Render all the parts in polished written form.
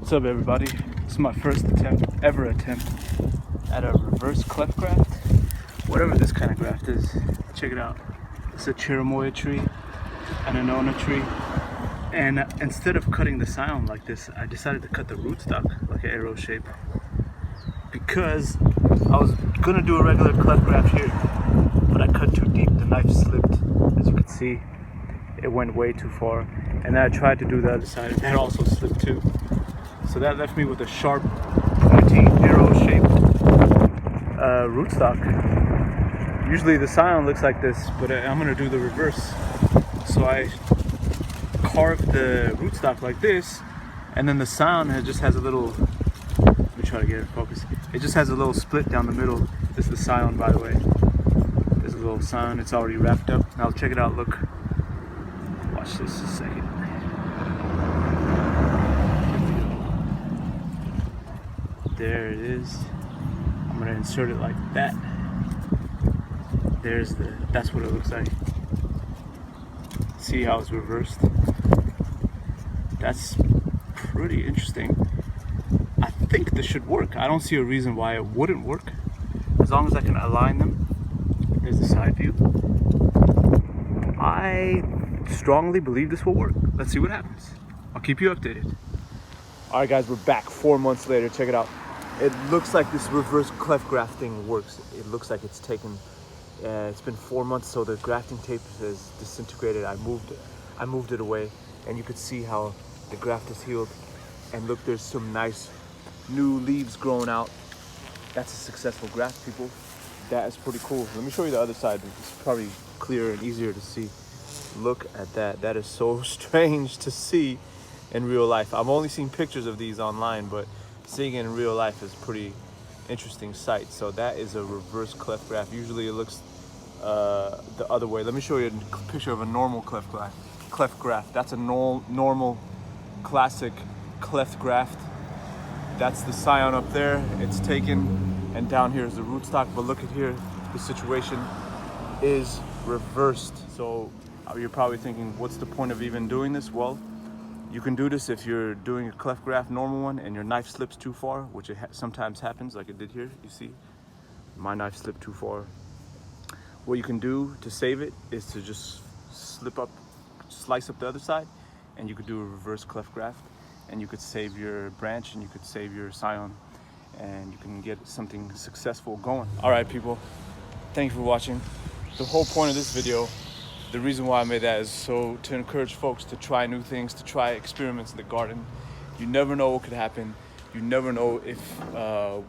What's up, everybody? This is my first ever attempt at a reverse cleft graft, whatever this kind of graft is. Check it out. It's a cherimoya tree and a nona tree, and instead of cutting the scion like this, I decided to cut the rootstock like an arrow shape because I was gonna do a regular cleft graft here, but I cut too deep. The knife slipped, as you can see. It went way too far, and then I tried to do the other side. That also slipped too. So that left me with a sharp, pointy, arrow-shaped rootstock. Usually the scion looks like this, but I'm gonna do the reverse. So I carved the rootstock like this, and then the scion just has a little. Let me try to get it focused. It just has a little split down the middle. This is the scion, by the way. There's a little scion. It's already wrapped up. Now check it out. Look. Watch this a second. There it is. I'm gonna insert it like that. That's what it looks like. See how it's reversed? That's pretty interesting. I think this should work. I don't see a reason why it wouldn't work. As long as I can align them. There's the side view. I strongly believe this will work. Let's see what happens. I'll keep you updated. All right, guys, we're back 4 months later. Check it out. It looks like this reverse cleft grafting works. It looks like it's taken. It's been 4 months, so the grafting tape is disintegrated. I moved it away, and you could see how the graft is healed. And look, there's some nice new leaves growing out. That's a successful graft, people. That is pretty cool. Let me show you the other side. It's probably clearer and easier to see. Look at that. That is so strange to see in real life. I've only seen pictures of these online, but seeing it in real life is pretty interesting sight. So that is a reverse cleft graft. Usually it looks the other way. Let me show you a picture of a normal cleft graft. That's a normal classic cleft graft. That's the scion up there. It's taken, and down here is the rootstock. But look at here, the situation is reversed. So you're probably thinking, what's the point of even doing this? Well, you can do this if you're doing a cleft graft, normal one, and your knife slips too far, which sometimes happens, like it did here. You see, my knife slipped too far. What you can do to save it is to just slice up the other side, and you could do a reverse cleft graft, and you could save your branch, and you could save your scion, and you can get something successful going. All right, people, thank you for watching. The whole point of this video, the reason why I made that is so to encourage folks to try new things, to try experiments in the garden. You never know what could happen. You never know if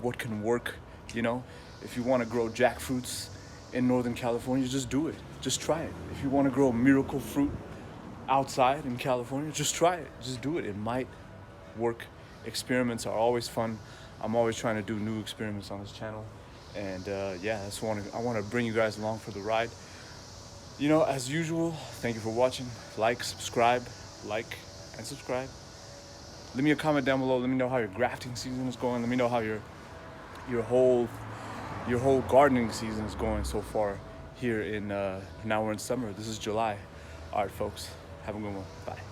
what can work. You know, if you want to grow jackfruits in Northern California, just do it. Just try it. If you want to grow miracle fruit outside in California, just try it. Just do it. It might work. Experiments are always fun. I'm always trying to do new experiments on this channel. And yeah, I want to bring you guys along for the ride. You know, as usual, thank you for watching. Subscribe, and subscribe. Leave me a comment down below. Let me know how your grafting season is going. Let me know how your whole gardening season is going so far here in now we're in summer. This is July. All right, folks, have a good one. Bye.